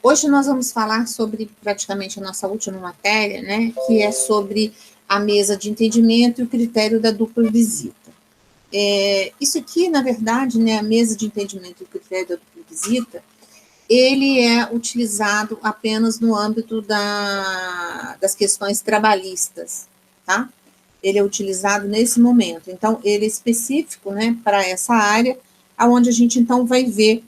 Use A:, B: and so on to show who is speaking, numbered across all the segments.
A: Hoje nós vamos falar sobre praticamente a nossa última matéria, né, que é sobre a mesa de entendimento e o critério da dupla visita. Isso aqui, na verdade, né, a mesa de entendimento e o critério da dupla visita, ele é utilizado apenas no âmbito das questões trabalhistas, tá? Ele é utilizado nesse momento. Então, ele é específico, né, para essa área, onde a gente, então, vai ver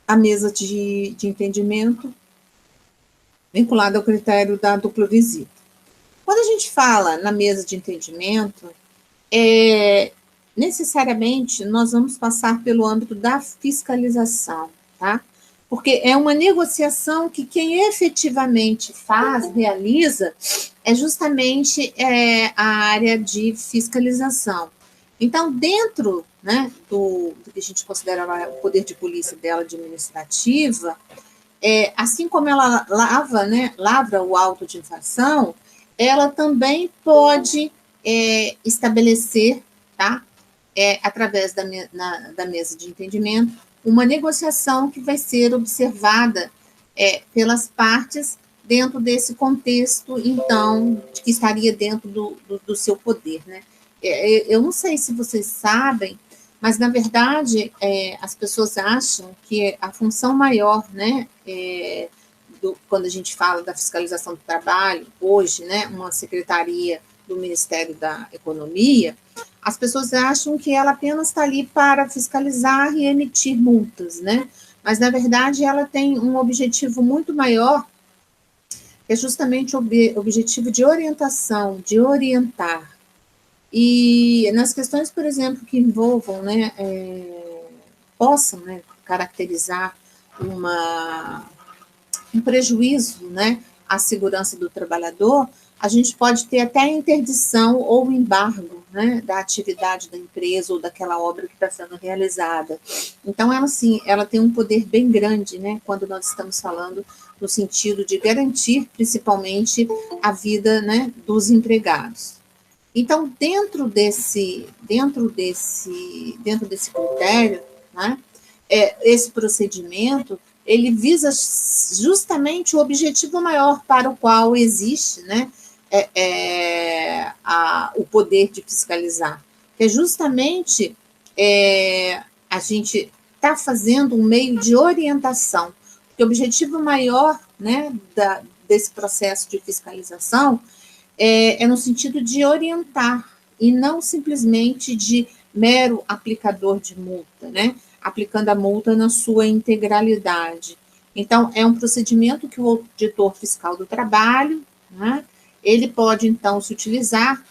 A: a mesa de entendimento vinculada ao critério da dupla visita. Quando a gente fala na mesa de entendimento, necessariamente nós vamos passar pelo âmbito da fiscalização, tá? Porque é uma negociação que quem efetivamente realiza, é justamente a área de fiscalização. Então, dentro, né, do que a gente considera o poder de polícia dela administrativa, assim como ela lavra o auto de infração, ela também pode estabelecer, tá, através da mesa de entendimento, uma negociação que vai ser observada pelas partes dentro desse contexto, então, que estaria dentro do seu poder, né? Eu não sei se vocês sabem, mas, na verdade, as pessoas acham que a função maior, né, quando a gente fala da fiscalização do trabalho, hoje, né, uma secretaria do Ministério da Economia, as pessoas acham que ela apenas está ali para fiscalizar e emitir multas, né? Mas, na verdade, ela tem um objetivo muito maior, que é justamente o objetivo de orientação, de orientar. E nas questões, por exemplo, que envolvam, né, possam, né, caracterizar um prejuízo, né, à segurança do trabalhador, a gente pode ter até a interdição ou embargo, né, da atividade da empresa ou daquela obra que está sendo realizada. Então, ela tem um poder bem grande, né, quando nós estamos falando no sentido de garantir, principalmente, a vida, né, dos empregados. Então, dentro desse critério, né, esse procedimento, ele visa justamente o objetivo maior para o qual existe, né, o poder de fiscalizar, que é justamente a gente está fazendo um meio de orientação, porque o objetivo maior, né, desse processo de fiscalização é no sentido de orientar, e não simplesmente de mero aplicador de multa, né, aplicando a multa na sua integralidade. Então, é um procedimento que o auditor fiscal do trabalho, né, ele pode, então, se utilizar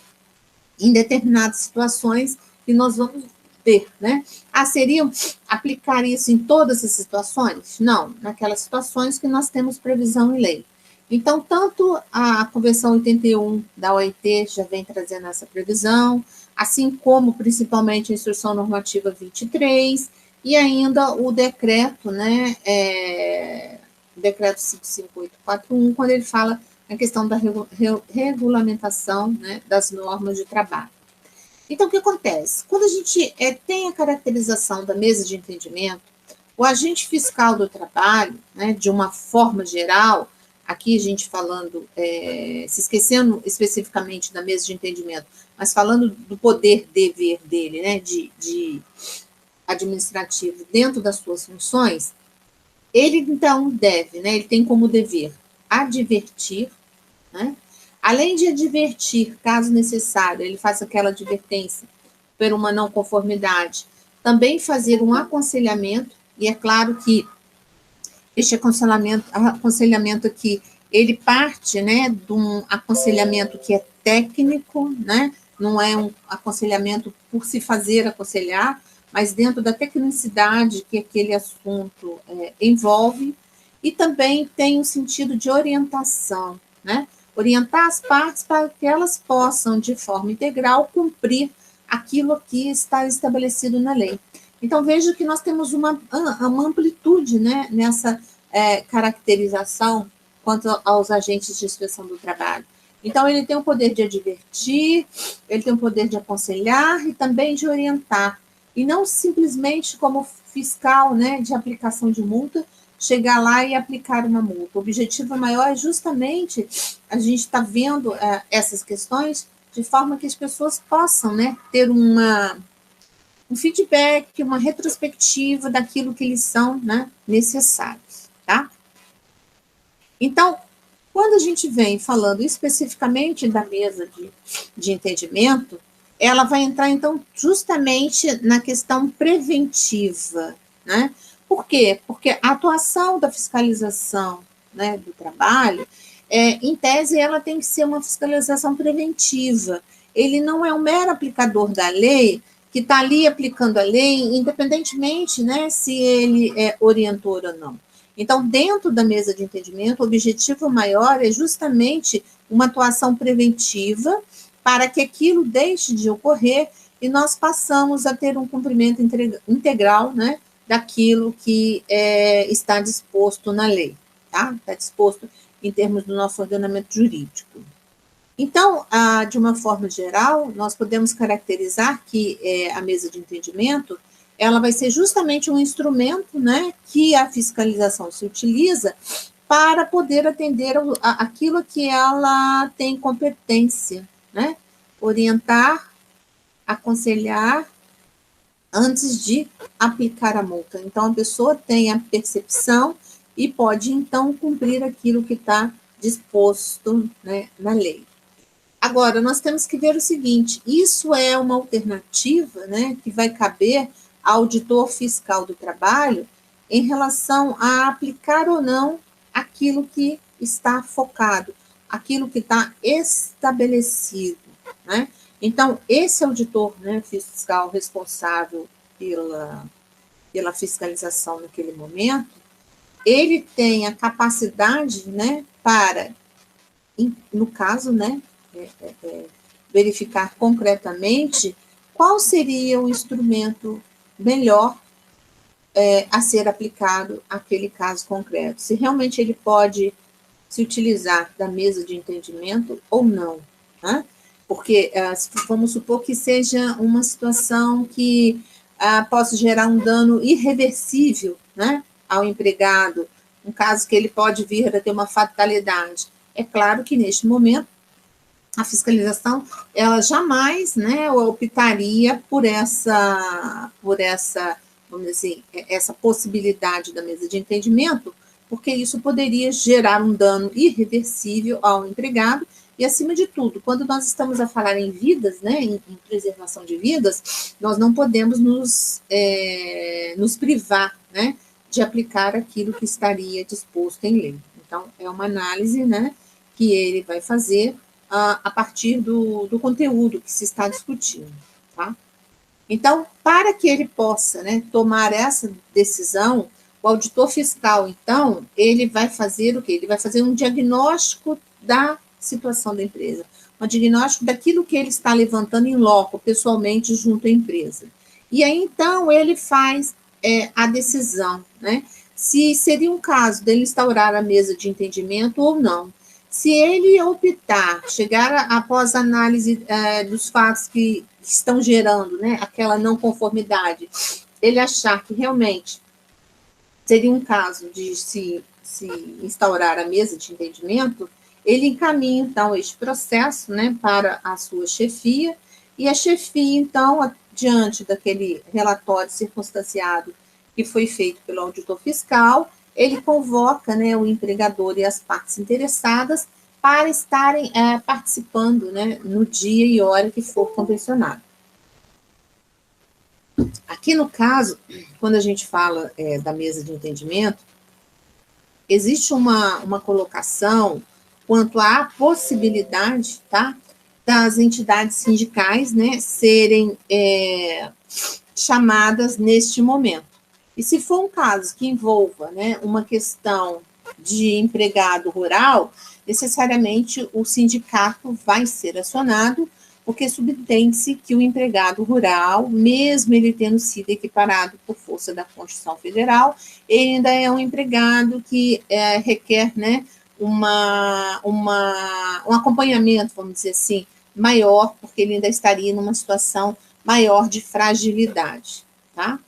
A: em determinadas situações que nós vamos ver, né? Aplicar isso em todas as situações? Não, naquelas situações que nós temos previsão em lei. Então, tanto a Convenção 81 da OIT já vem trazendo essa previsão, assim como, principalmente, a Instrução Normativa 23, e ainda o decreto, né, o decreto 55841, quando ele fala na questão da regulamentação, né, das normas de trabalho. Então, o que acontece? Quando a gente tem a caracterização da mesa de entendimento, o agente fiscal do trabalho, né, de uma forma geral, aqui a gente falando, se esquecendo especificamente da mesa de entendimento, mas falando do poder-dever dele, né, de administrativo dentro das suas funções, ele, então, deve, né, ele tem como dever advertir, né, além de advertir, caso necessário, ele faça aquela advertência por uma não conformidade, também fazer um aconselhamento, e é claro que este aconselhamento aqui, ele parte, né, de um aconselhamento que é técnico, né, não é um aconselhamento por se fazer aconselhar, mas dentro da tecnicidade que aquele assunto envolve, e também tem um sentido de orientação, né, orientar as partes para que elas possam, de forma integral, cumprir aquilo que está estabelecido na lei. Então, veja que nós temos uma amplitude, né, nessa caracterização quanto aos agentes de inspeção do trabalho. Então, ele tem o poder de advertir, ele tem o poder de aconselhar e também de orientar. e não simplesmente como fiscal, né, de aplicação de multa, chegar lá e aplicar uma multa. O objetivo maior é justamente a gente está vendo essas questões de forma que as pessoas possam, né, ter um feedback, uma retrospectiva daquilo que eles são, né, necessários, tá? Então, quando a gente vem falando especificamente da mesa de entendimento, ela vai entrar, então, justamente na questão preventiva, né? Por quê? Porque a atuação da fiscalização, né, do trabalho, em tese, ela tem que ser uma fiscalização preventiva. Ele não é um mero aplicador da lei que está ali aplicando a lei, independentemente, né, se ele é orientor ou não. Então, dentro da mesa de entendimento, o objetivo maior é justamente uma atuação preventiva para que aquilo deixe de ocorrer e nós passamos a ter um cumprimento integral, né, daquilo que está disposto na lei, tá? Está disposto em termos do nosso ordenamento jurídico. Então, de uma forma geral, nós podemos caracterizar que a mesa de entendimento ela vai ser justamente um instrumento, né, que a fiscalização se utiliza para poder atender aquilo que ela tem competência, né, orientar, aconselhar antes de aplicar a multa. Então, a pessoa tem a percepção e pode, então, cumprir aquilo que está disposto, né, na lei. Agora, nós temos que ver o seguinte, isso é uma alternativa, né, que vai caber ao auditor fiscal do trabalho em relação a aplicar ou não aquilo que está focado, aquilo que está estabelecido, né? Então, esse auditor, né, fiscal responsável pela fiscalização naquele momento, ele tem a capacidade, né, para, no caso, né, verificar concretamente qual seria o instrumento melhor a ser aplicado àquele caso concreto. Se realmente ele pode se utilizar da mesa de entendimento ou não, né? Porque vamos supor que seja uma situação que possa gerar um dano irreversível, né, ao empregado, um caso que ele pode vir a ter uma fatalidade. É claro que neste momento a fiscalização, ela jamais, né, optaria por essa, vamos dizer assim, essa possibilidade da mesa de entendimento, porque isso poderia gerar um dano irreversível ao empregado e, acima de tudo, quando nós estamos a falar em vidas, né, em preservação de vidas, nós não podemos nos privar, né, de aplicar aquilo que estaria disposto em lei. Então, é uma análise, né, que ele vai fazer a partir do conteúdo que se está discutindo, tá? Então, para que ele possa, né, tomar essa decisão, o auditor fiscal, então, ele vai fazer o quê? Ele vai fazer um diagnóstico da situação da empresa, um diagnóstico daquilo que ele está levantando em loco, pessoalmente, junto à empresa. E aí, então, ele faz a decisão, né, se seria um caso dele instaurar a mesa de entendimento ou não. Se ele optar, chegar após a análise dos fatos que estão gerando, né, aquela não conformidade, ele achar que realmente seria um caso de se instaurar a mesa de entendimento, ele encaminha, então, este processo, né, para a sua chefia, e a chefia, então, diante daquele relatório circunstanciado que foi feito pelo auditor fiscal, ele convoca, né, o empregador e as partes interessadas para estarem participando, né, no dia e hora que for convencionado. Aqui no caso, quando a gente fala da mesa de entendimento, existe uma colocação quanto à possibilidade, tá, das entidades sindicais, né, serem chamadas neste momento. E se for um caso que envolva, né, uma questão de empregado rural, necessariamente o sindicato vai ser acionado, porque subentende-se que o empregado rural, mesmo ele tendo sido equiparado por força da Constituição Federal, ele ainda é um empregado que requer, né, um acompanhamento, vamos dizer assim, maior, porque ele ainda estaria numa situação maior de fragilidade, tá?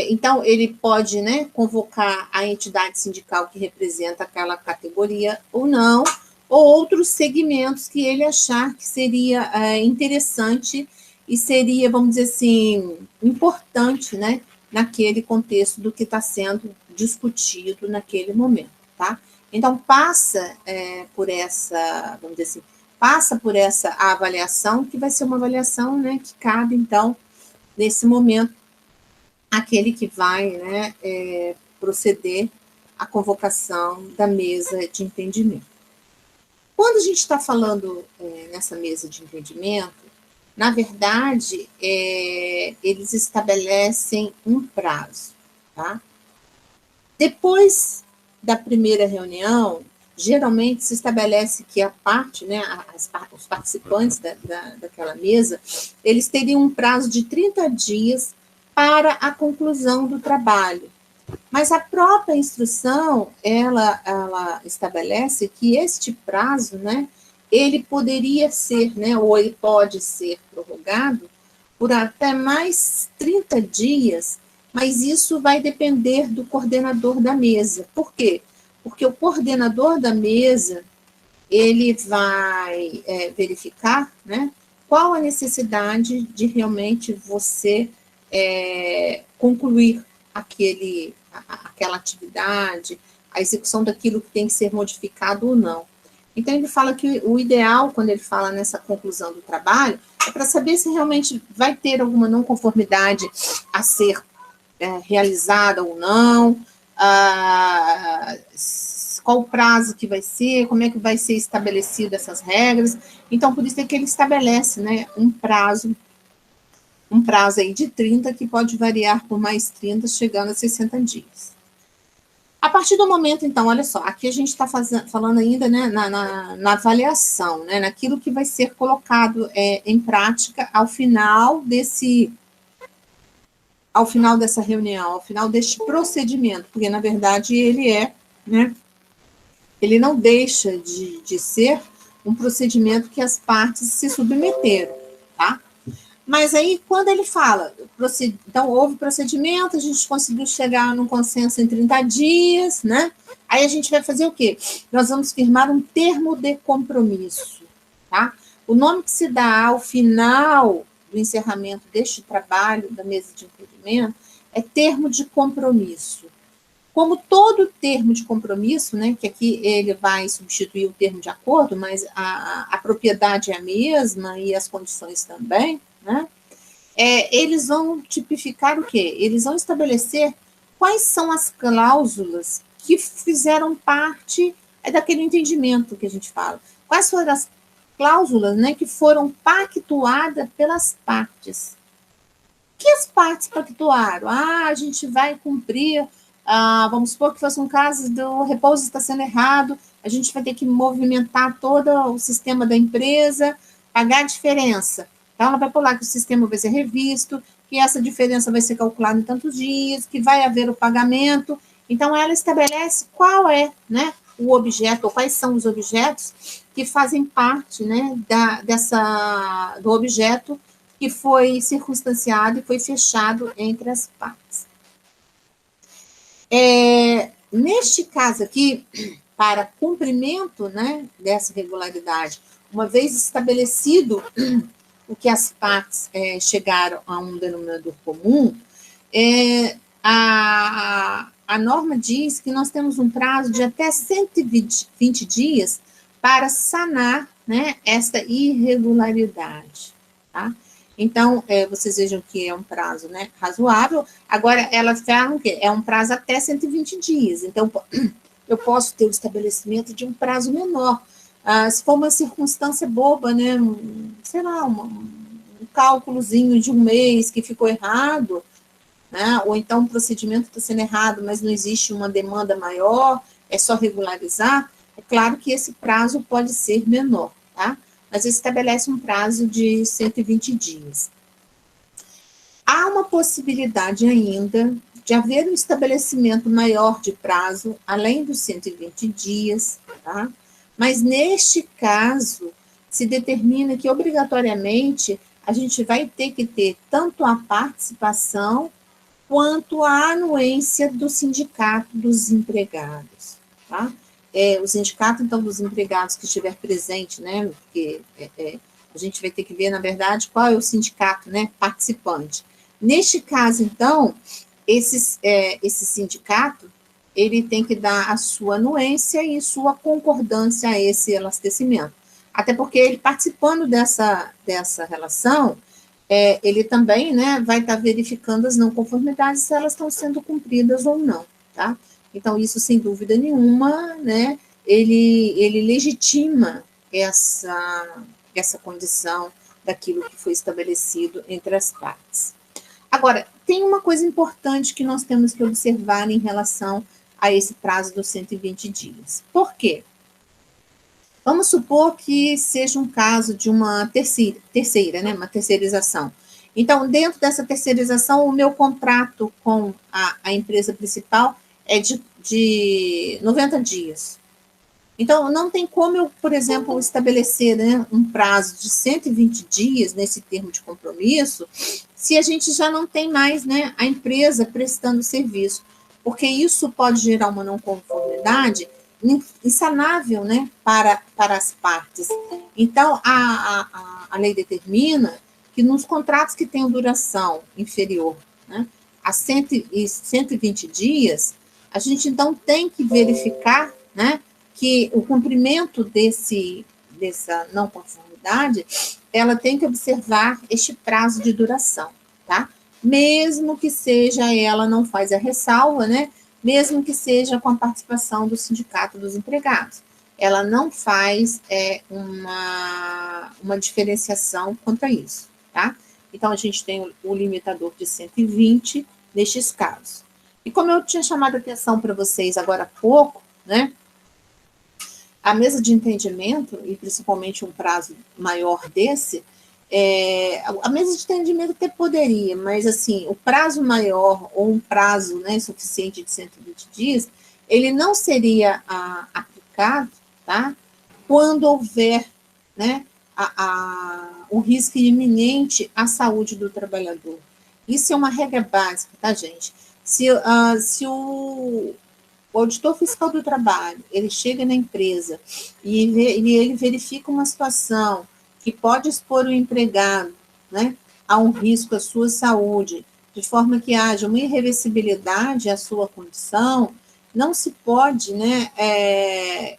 A: Então, ele pode, né, convocar a entidade sindical que representa aquela categoria ou não, ou outros segmentos que ele achar que seria interessante e seria, vamos dizer assim, importante, né, naquele contexto do que está sendo discutido naquele momento, tá? Então, passa por essa, vamos dizer assim, passa por essa avaliação, que vai ser uma avaliação, né, que cabe, então, nesse momento, aquele que vai, né, proceder à convocação da mesa de entendimento. Quando a gente está falando nessa mesa de entendimento, na verdade, eles estabelecem um prazo, tá? Depois da primeira reunião, geralmente se estabelece que a parte, né, os participantes daquela mesa, eles teriam um prazo de 30 dias para a conclusão do trabalho. Mas a própria instrução, ela estabelece que este prazo, né, ele poderia ser, né, ou ele pode ser prorrogado por até mais 30 dias, mas isso vai depender do coordenador da mesa. Por quê? Porque o coordenador da mesa, ele vai verificar, né, qual a necessidade de realmente você concluir aquela atividade, a execução daquilo que tem que ser modificado ou não. Então, ele fala que o ideal, quando ele fala nessa conclusão do trabalho, é para saber se realmente vai ter alguma não conformidade a ser realizada ou não, qual o prazo que vai ser, como é que vai ser estabelecido essas regras. Então, por isso é que ele estabelece, né, um prazo aí de 30, que pode variar por mais 30, chegando a 60 dias. A partir do momento, então, olha só, aqui a gente está falando ainda, né, na avaliação, né, naquilo que vai ser colocado em prática ao final dessa reunião, ao final deste procedimento, porque, na verdade, ele não deixa de ser um procedimento que as partes se submeteram, tá? Mas aí, quando ele fala, então, houve procedimento, a gente conseguiu chegar num consenso em 30 dias, né? Aí a gente vai fazer o quê? Nós vamos firmar um termo de compromisso, tá? O nome que se dá ao final do encerramento deste trabalho, da mesa de entendimento, é termo de compromisso. Como todo termo de compromisso, né, que aqui ele vai substituir o termo de acordo, mas a propriedade é a mesma e as condições também, né? Eles vão tipificar o quê? Eles vão estabelecer quais são as cláusulas que fizeram parte daquele entendimento que a gente fala. Quais foram as cláusulas, né, que foram pactuadas pelas partes. O que as partes pactuaram? A gente vai cumprir, vamos supor que fosse um caso do repouso está sendo errado, a gente vai ter que movimentar todo o sistema da empresa, pagar a diferença. Então, ela vai pular que o sistema vai ser revisto, que essa diferença vai ser calculada em tantos dias, que vai haver o pagamento. Então, ela estabelece qual é, né, o objeto, ou quais são os objetos que fazem parte, né, do objeto que foi circunstanciado e foi fechado entre as partes. Neste caso aqui, para cumprimento, né, dessa regularidade, uma vez estabelecido o que as partes chegaram a um denominador comum, a norma diz que nós temos um prazo de até 120 dias para sanar, né, esta irregularidade, tá? Então, vocês vejam que é um prazo, né, razoável. Agora, elas falam que é um prazo até 120 dias. Então, eu posso ter o estabelecimento de um prazo menor. Se for uma circunstância boba, né, sei lá, um cálculozinho de um mês que ficou errado, né, ou então um procedimento está sendo errado, mas não existe uma demanda maior, é só regularizar, é claro que esse prazo pode ser menor, tá? Mas estabelece um prazo de 120 dias. Há uma possibilidade ainda de haver um estabelecimento maior de prazo, além dos 120 dias, tá? Mas neste caso, se determina que obrigatoriamente a gente vai ter que ter tanto a participação quanto a anuência do sindicato dos empregados, tá? O sindicato, então, dos empregados que estiver presente, né, porque a gente vai ter que ver, na verdade, qual é o sindicato, né, participante. Neste caso, então, esse sindicato, ele tem que dar a sua anuência e sua concordância a esse elastecimento. Até porque ele participando dessa relação, ele também, né, vai estar verificando as não conformidades, se elas estão sendo cumpridas ou não, tá? Então, isso, sem dúvida nenhuma, né, ele legitima essa condição daquilo que foi estabelecido entre as partes. Agora, tem uma coisa importante que nós temos que observar em relação a esse prazo dos 120 dias. Por quê? Vamos supor que seja um caso de uma terceira, né, uma terceirização. Então, dentro dessa terceirização, o meu contrato com a empresa principal é de 90 dias. Então, não tem como eu, por exemplo, estabelecer, né, um prazo de 120 dias nesse termo de compromisso, se a gente já não tem mais, né, a empresa prestando serviço, porque isso pode gerar uma não conformidade insanável, né, para as partes. Então, a lei determina que nos contratos que tenham duração inferior, né, a 120 dias, a gente então tem que verificar, né, que o cumprimento dessa não conformidade, ela tem que observar este prazo de duração, tá? Mesmo que seja, ela não faz a ressalva, né? Mesmo que seja com a participação do sindicato dos empregados. Ela não faz uma diferenciação quanto a isso, tá? Então, a gente tem o limitador de 120 nestes casos. E como eu tinha chamado a atenção para vocês agora há pouco, né? A mesa de entendimento, e principalmente um prazo maior desse, a mesa de entendimento até poderia, mas assim, o prazo maior ou um prazo, né, suficiente de 120 dias, ele não seria aplicado, tá? Quando houver, né, o risco iminente à saúde do trabalhador. Isso é uma regra básica, tá, gente? Se o auditor fiscal do trabalho, ele chega na empresa e ele verifica uma situação que pode expor o empregado, né, a um risco à sua saúde, de forma que haja uma irreversibilidade à sua condição, não se pode, né,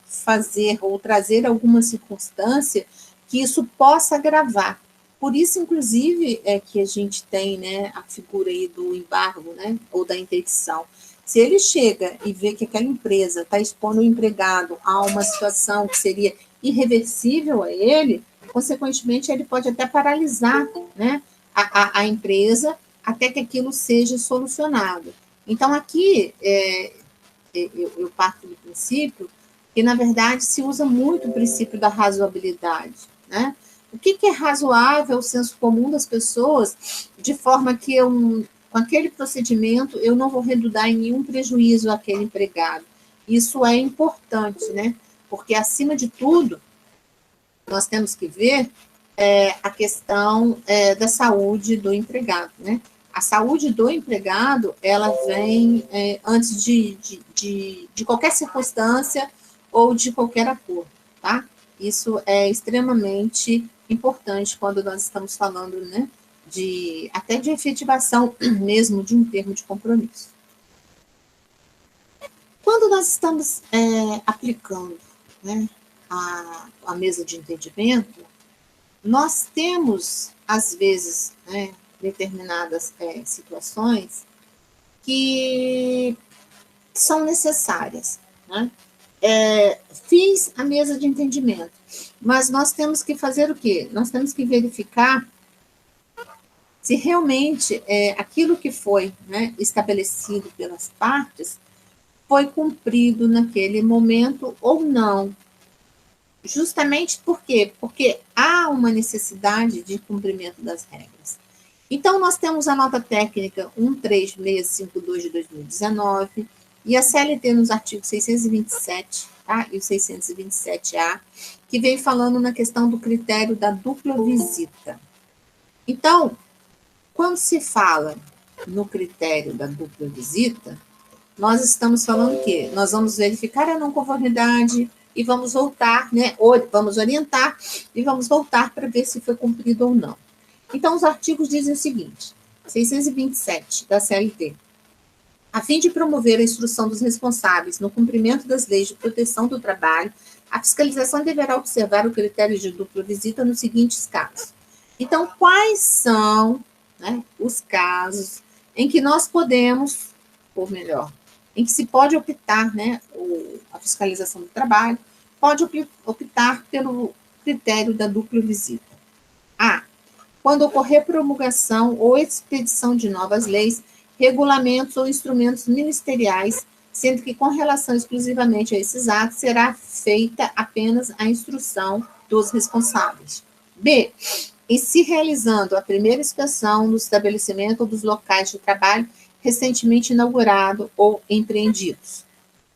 A: fazer ou trazer alguma circunstância que isso possa agravar. Por isso, inclusive, é que a gente tem, né, a figura aí do embargo, né, ou da interdição. Se ele chega e vê que aquela empresa está expondo o empregado a uma situação que seria irreversível a ele, consequentemente, ele pode até paralisar, né, a empresa até que aquilo seja solucionado. Então, aqui, eu parto do princípio que, na verdade, se usa muito o princípio da razoabilidade, né? O que é razoável, o senso comum das pessoas, de forma que com aquele procedimento, eu não vou redundar em nenhum prejuízo àquele empregado. Isso é importante, né? Porque, acima de tudo, nós temos que ver a questão da saúde do empregado, né? A saúde do empregado, ela vem antes de qualquer circunstância ou de qualquer acordo, tá? Isso é extremamente importante quando nós estamos falando, né, até de efetivação mesmo de um termo de compromisso. Quando nós estamos aplicando, né, a mesa de entendimento, nós temos, às vezes, né, determinadas situações que são necessárias, né? Fiz a mesa de entendimento, mas nós temos que fazer o quê? Nós temos que verificar se realmente aquilo que foi, né, estabelecido pelas partes foi cumprido naquele momento ou não. Justamente por quê? Porque há uma necessidade de cumprimento das regras. Então, nós temos a nota técnica 13652 de 2019 e a CLT nos artigos 627, tá? E o 627A, que vem falando na questão do critério da dupla visita. Então, quando se fala no critério da dupla visita, nós estamos falando o quê? Nós vamos verificar a não conformidade e vamos voltar, né? Vamos orientar e vamos voltar para ver se foi cumprido ou não. Então, os artigos dizem o seguinte: 627 da CLT. A fim de promover a instrução dos responsáveis no cumprimento das leis de proteção do trabalho, a fiscalização deverá observar o critério de dupla visita nos seguintes casos. Então, quais são, né, os casos em que nós podemos, ou melhor, em que se pode optar, né, a fiscalização do trabalho, pode optar pelo critério da dupla visita. A. Quando ocorrer promulgação ou expedição de novas leis, regulamentos ou instrumentos ministeriais, sendo que com relação exclusivamente a esses atos será feita apenas a instrução dos responsáveis. B. E se realizando a primeira inspeção do estabelecimento ou dos locais de trabalho recentemente inaugurado ou empreendidos.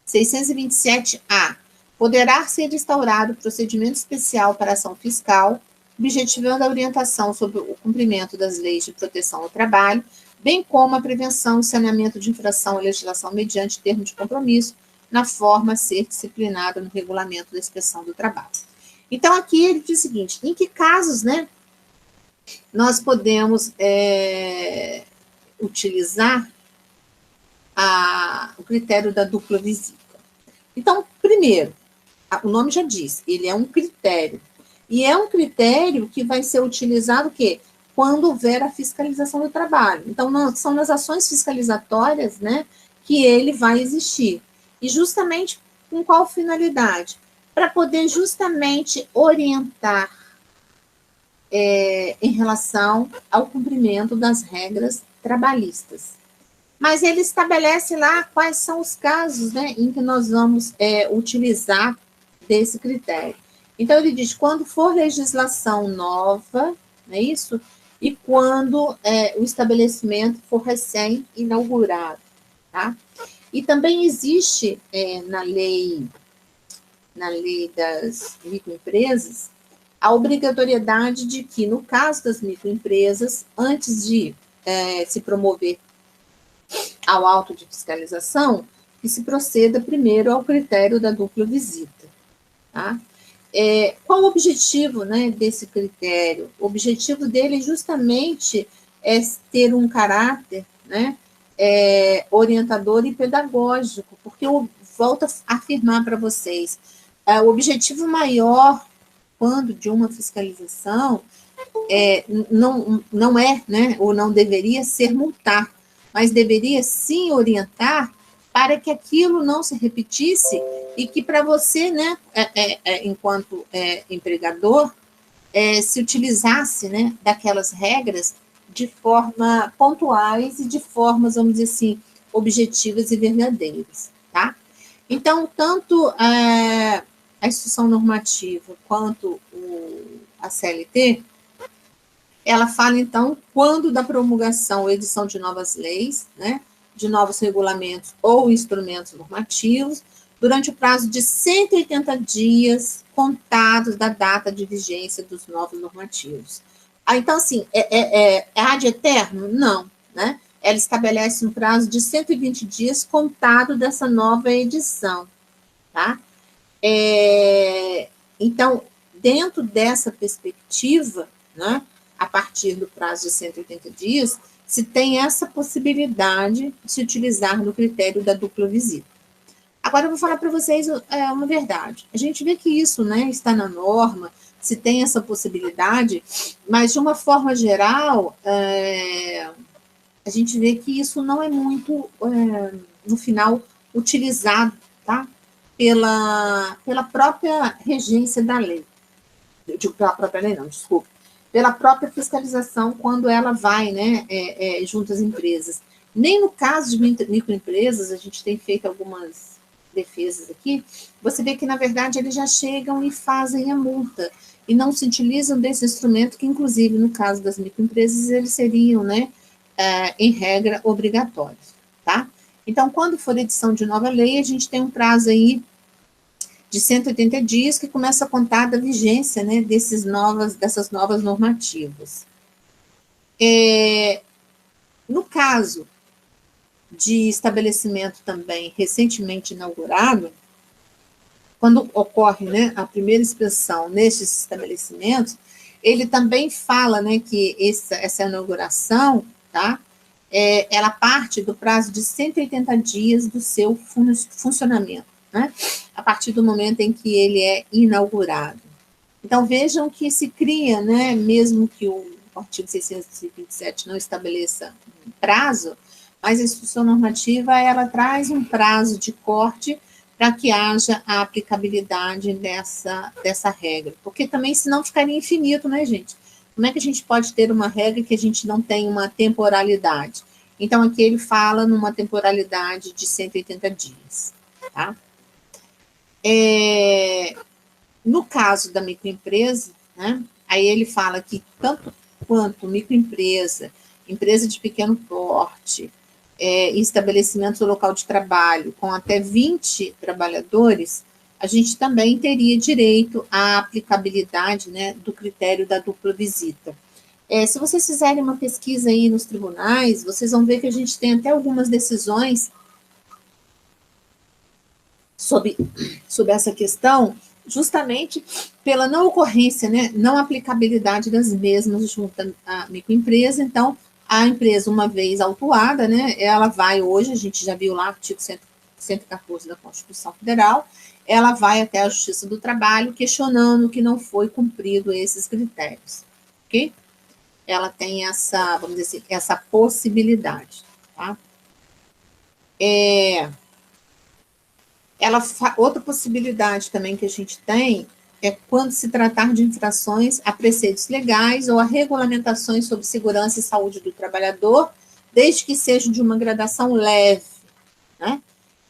A: 627-A. Poderá ser instaurado procedimento especial para ação fiscal, objetivando a orientação sobre o cumprimento das leis de proteção ao trabalho, bem como a prevenção e saneamento de infração à legislação mediante termo de compromisso, na forma a ser disciplinada no regulamento da inspeção do trabalho. Então, aqui ele diz o seguinte: em que casos, né, nós podemos utilizar o critério da dupla visita? Então, primeiro, o nome já diz, ele é um critério. E é um critério que vai ser utilizado o quê? Quando houver a fiscalização do trabalho. Então, são nas ações fiscalizatórias, né, que ele vai existir. E justamente com qual finalidade? Para poder justamente orientar em relação ao cumprimento das regras trabalhistas. Mas ele estabelece lá quais são os casos, né, em que nós vamos utilizar desse critério. Então, ele diz, quando for legislação nova, não é isso? E quando o estabelecimento for recém-inaugurado, tá? E também existe na lei das microempresas a obrigatoriedade de que, no caso das microempresas, antes de se promover ao auto de fiscalização, que se proceda primeiro ao critério da dupla visita, tá? Qual o objetivo, né, desse critério? O objetivo dele justamente é ter um caráter, né, orientador e pedagógico, porque eu volto a afirmar para vocês, o objetivo maior, quando de uma fiscalização, não é, né, ou não deveria ser multar, mas deveria sim orientar para que aquilo não se repetisse e que para você, né, enquanto empregador, se utilizasse, né, daquelas regras de forma pontuais e de formas, vamos dizer assim, objetivas e verdadeiras, tá? Então, tanto a instrução normativa quanto a CLT, ela fala, então, quando da promulgação ou edição de novas leis, né, de novos regulamentos ou instrumentos normativos, durante o prazo de 180 dias contados da data de vigência dos novos normativos. Então, assim, é ad eterno? Não, né? Ela estabelece um prazo de 120 dias contado dessa nova edição, tá? Então, dentro dessa perspectiva, né, a partir do prazo de 180 dias, se tem essa possibilidade de se utilizar no critério da dupla visita. Agora, eu vou falar para vocês uma verdade. A gente vê que isso, né, está na norma, se tem essa possibilidade, mas, de uma forma geral, a gente vê que isso não é muito, no final, utilizado, tá? Pela própria regência da lei. Pela própria lei, não, desculpa. Pela própria fiscalização, quando ela vai, né, junto às empresas. Nem no caso de microempresas, a gente tem feito algumas defesas aqui, você vê que, na verdade, eles já chegam e fazem a multa, e não se utilizam desse instrumento, que, inclusive, no caso das microempresas, eles seriam, né, em regra, obrigatórios, tá? Então, quando for edição de nova lei, a gente tem um prazo aí de 180 dias, que começa a contar da vigência, né, dessas novas normativas. No caso de estabelecimento também recentemente inaugurado, quando ocorre, né, a primeira inspeção nesses estabelecimentos, ele também fala, né, que essa inauguração, tá, ela parte do prazo de 180 dias do seu funcionamento, né, a partir do momento em que ele é inaugurado. Então, vejam que se cria, né, mesmo que o artigo 627 não estabeleça um prazo, mas a instrução normativa, ela traz um prazo de corte para que haja a aplicabilidade dessa regra. Porque também, senão, ficaria infinito, né, gente? Como é que a gente pode ter uma regra que a gente não tem uma temporalidade? Então, aqui ele fala numa temporalidade de 180 dias, tá? No caso da microempresa, né, aí ele fala que tanto quanto microempresa, empresa de pequeno porte, estabelecimento local de trabalho com até 20 trabalhadores, a gente também teria direito à aplicabilidade, né, do critério da dupla visita. Se vocês fizerem uma pesquisa aí nos tribunais, vocês vão ver que a gente tem até algumas decisões sobre essa questão, justamente pela não ocorrência, né, não aplicabilidade das mesmas junto à microempresa. Então, a empresa, uma vez autuada, né, ela vai hoje, a gente já viu lá, artigo 114 da Constituição Federal, ela vai até a Justiça do Trabalho questionando que não foi cumprido esses critérios, ok? Ela tem essa, vamos dizer assim, essa possibilidade, tá? Outra possibilidade também que a gente tem é quando se tratar de infrações a preceitos legais ou a regulamentações sobre segurança e saúde do trabalhador, desde que sejam de uma gradação leve, né?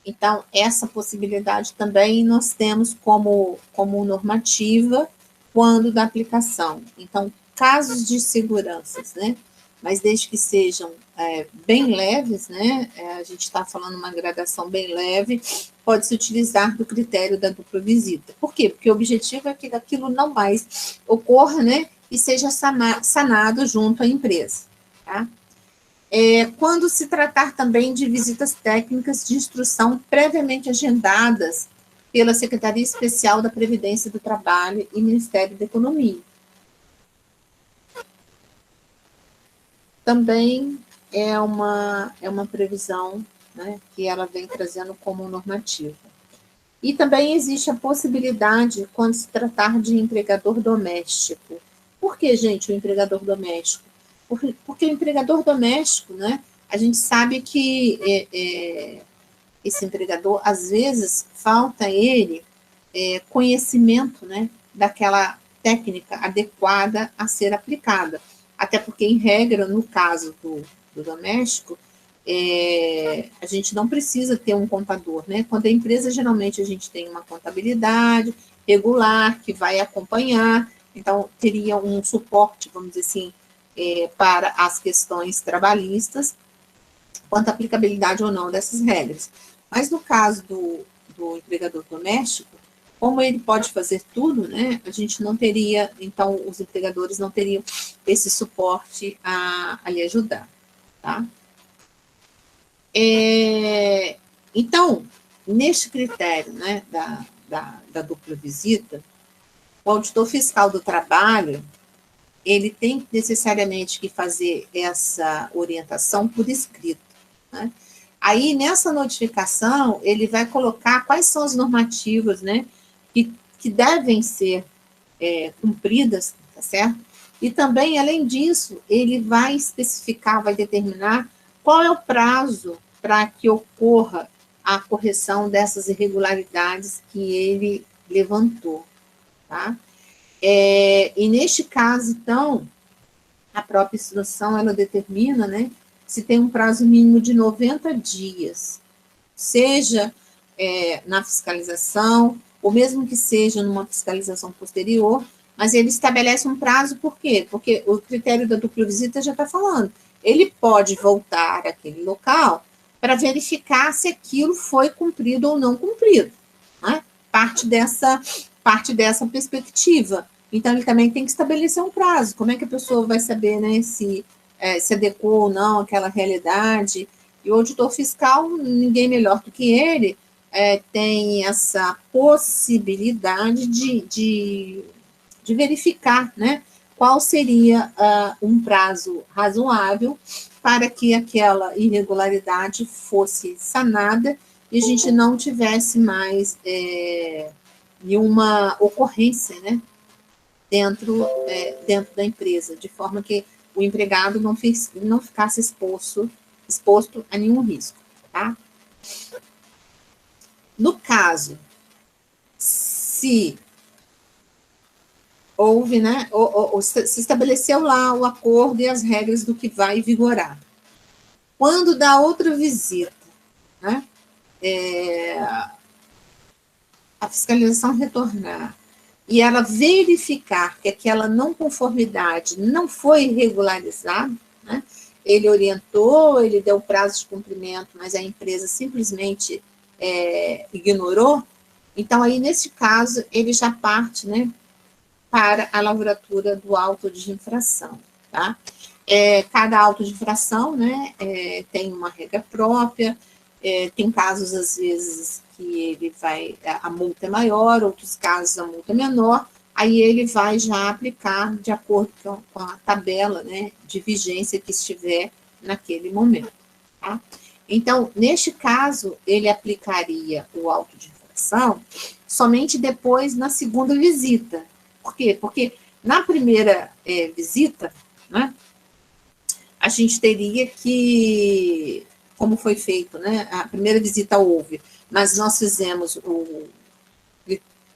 A: Então, essa possibilidade também nós temos como normativa quando da aplicação. Então, casos de seguranças, né? Mas desde que sejam bem leves, né? A gente está falando uma gradação bem leve, pode-se utilizar do critério da dupla visita. Por quê? Porque o objetivo é que aquilo não mais ocorra, né? E seja sanado junto à empresa, tá? Quando se tratar também de visitas técnicas de instrução previamente agendadas pela Secretaria Especial da Previdência do Trabalho e Ministério da Economia. Também é uma previsão, né, que ela vem trazendo como normativa. E também existe a possibilidade, quando se tratar de empregador doméstico. Por que, gente, o empregador doméstico? Porque o empregador doméstico, né, a gente sabe que esse empregador, às vezes, falta a ele conhecimento, né, daquela técnica adequada a ser aplicada. Até porque, em regra, no caso do doméstico, a gente não precisa ter um contador, né? Quando é empresa, geralmente a gente tem uma contabilidade regular que vai acompanhar, então teria um suporte, vamos dizer assim, para as questões trabalhistas, quanto à aplicabilidade ou não dessas regras. Mas no caso do empregador doméstico, como ele pode fazer tudo, né, a gente não teria, então os empregadores não teriam esse suporte a lhe ajudar, tá? Então, neste critério, né, da dupla visita, o auditor fiscal do trabalho, ele tem necessariamente que fazer essa orientação por escrito, né? Aí, nessa notificação, ele vai colocar quais são as normativas, né, que devem ser cumpridas, tá certo? E também, além disso, ele vai especificar, vai determinar qual é o prazo para que ocorra a correção dessas irregularidades que ele levantou, tá? E neste caso, então, a própria instrução, ela determina, né, se tem um prazo mínimo de 90 dias, seja na fiscalização, ou mesmo que seja numa fiscalização posterior, mas ele estabelece um prazo, por quê? Porque o critério da dupla visita já está falando, ele pode voltar àquele local para verificar se aquilo foi cumprido ou não cumprido, né? Parte dessa perspectiva. Então, ele também tem que estabelecer um prazo. Como é que a pessoa vai saber, né, se se adequou ou não àquela realidade. E o auditor fiscal, ninguém melhor do que ele, tem essa possibilidade de verificar, né, qual seria um prazo razoável para que aquela irregularidade fosse sanada e a gente não tivesse mais nenhuma ocorrência, né, dentro da empresa, de forma que o empregado não ficasse exposto a nenhum risco, tá? No caso, se houve, né, ou se estabeleceu lá o acordo e as regras do que vai vigorar. Quando da outra visita, né, a fiscalização retornar e ela verificar que aquela não conformidade não foi regularizada, né, ele orientou, ele deu prazo de cumprimento, mas a empresa simplesmente ignorou, então aí, nesse caso, ele já parte, né, para a lavratura do auto de infração, tá? Cada auto de infração, né, tem uma regra própria, tem casos, às vezes, que ele a multa é maior, outros casos a multa é menor, aí ele vai já aplicar de acordo com a tabela, né, de vigência que estiver naquele momento, tá? Então, neste caso, ele aplicaria o auto de infração somente depois, na segunda visita. Por quê? Porque na primeira visita, né, a gente teria que, como foi feito, né, a primeira visita houve, mas nós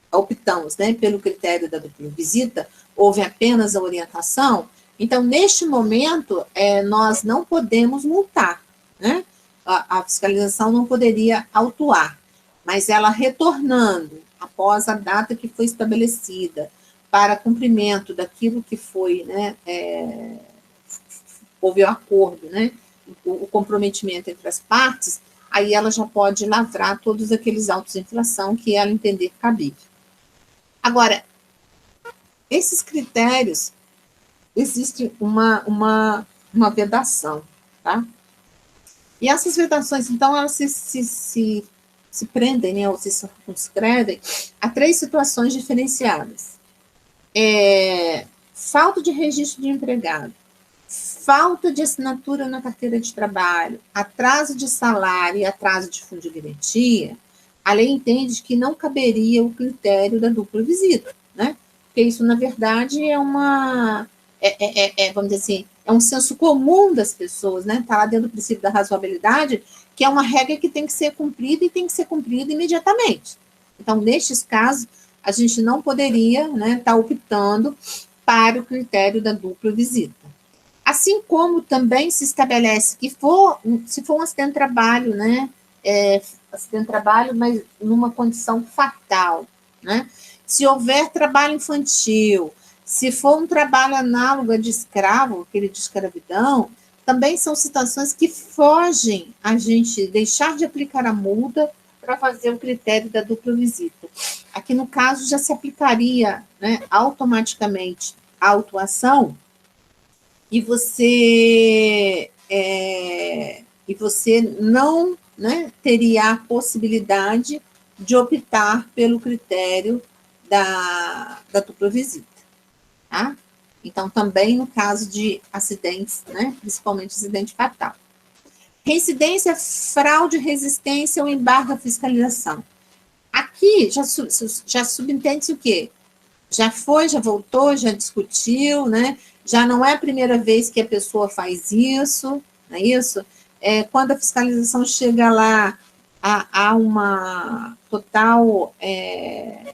A: optamos, né, pelo critério da dupla visita, houve apenas a orientação, então, neste momento, nós não podemos multar, né, a fiscalização não poderia autuar, mas ela retornando após a data que foi estabelecida para cumprimento daquilo que foi, né, houve o acordo, né, o comprometimento entre as partes, aí ela já pode lavrar todos aqueles autos de infração que ela entender cabível. Agora, esses critérios, existe uma vedação, tá? E essas vedações, então, elas se prendem, né, ou se circunscrevem a 3 situações diferenciadas. Falta de registro de empregado, falta de assinatura na carteira de trabalho, atraso de salário e atraso de fundo de garantia, a lei entende que não caberia o critério da dupla visita, né? Porque isso, na verdade, vamos dizer assim, é um senso comum das pessoas, né? Está lá dentro do princípio da razoabilidade, que é uma regra que tem que ser cumprida e tem que ser cumprida imediatamente. Então, nestes casos, a gente não poderia, né, estar optando para o critério da dupla visita. Assim como também se estabelece que se for um acidente de trabalho, né, acidente de trabalho, mas numa condição fatal, né? Se houver trabalho infantil, se for um trabalho análogo a de escravo, aquele de escravidão, também são situações que fogem a gente deixar de aplicar a multa para fazer o critério da dupla visita. Aqui, no caso, já se aplicaria, né, automaticamente a autuação e você não, né, teria a possibilidade de optar pelo critério da dupla visita, tá? Então, também no caso de acidentes, né, principalmente acidente fatal. Reincidência, fraude, resistência ou embargo à fiscalização. Aqui já subentende-se o quê? Já foi, já voltou, já discutiu, né? Já não é a primeira vez que a pessoa faz isso, não é isso? Quando a fiscalização chega lá, há uma total... é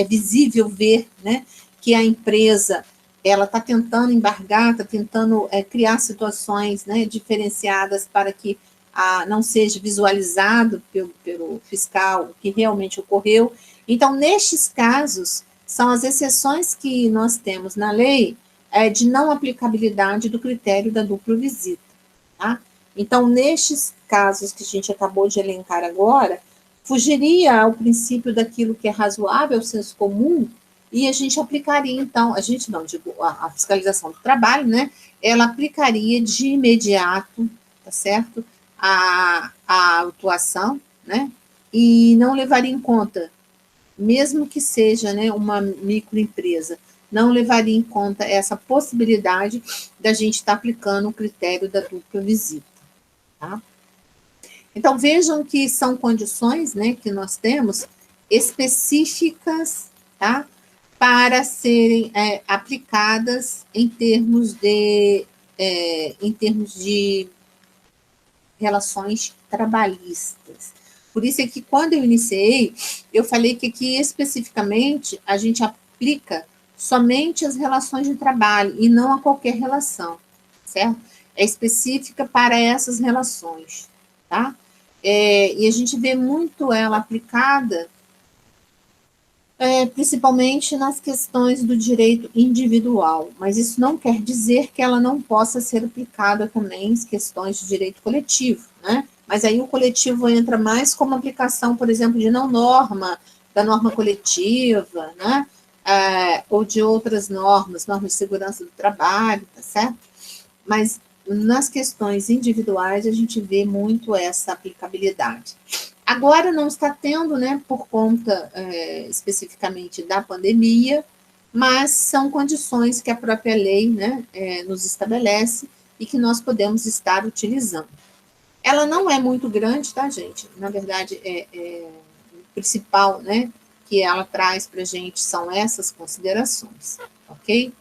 A: visível ver, né, que a empresa ela está tentando embargar, está tentando criar situações, né, diferenciadas para que não seja visualizado pelo fiscal o que realmente ocorreu. Então, nestes casos, são as exceções que nós temos na lei de não aplicabilidade do critério da dupla visita, tá? Então, nestes casos que a gente acabou de elencar agora, fugiria ao princípio daquilo que é razoável, senso comum, e a gente aplicaria, então, a gente não, digo, a fiscalização do trabalho, né, ela aplicaria de imediato, tá certo, a autuação, né, e não levaria em conta, mesmo que seja, né, uma microempresa, não levaria em conta essa possibilidade da gente estar aplicando o critério da dupla visita, tá? Então, vejam que são condições, né, que nós temos específicas, tá, para serem aplicadas em termos de relações trabalhistas. Por isso é que quando eu iniciei, eu falei que aqui especificamente a gente aplica somente as relações de trabalho e não a qualquer relação, certo? É específica para essas relações, tá? E a gente vê muito ela aplicada principalmente nas questões do direito individual, mas isso não quer dizer que ela não possa ser aplicada também em questões de direito coletivo, né? Mas aí o coletivo entra mais como aplicação, por exemplo, de não norma, da norma coletiva, né? Ou de outras normas de segurança do trabalho, tá certo? Mas nas questões individuais a gente vê muito essa aplicabilidade. Agora não está tendo, né, por conta especificamente da pandemia, mas são condições que a própria lei, né, nos estabelece e que nós podemos estar utilizando. Ela não é muito grande, tá, gente? Na verdade, o principal, né, que ela traz para a gente são essas considerações, ok?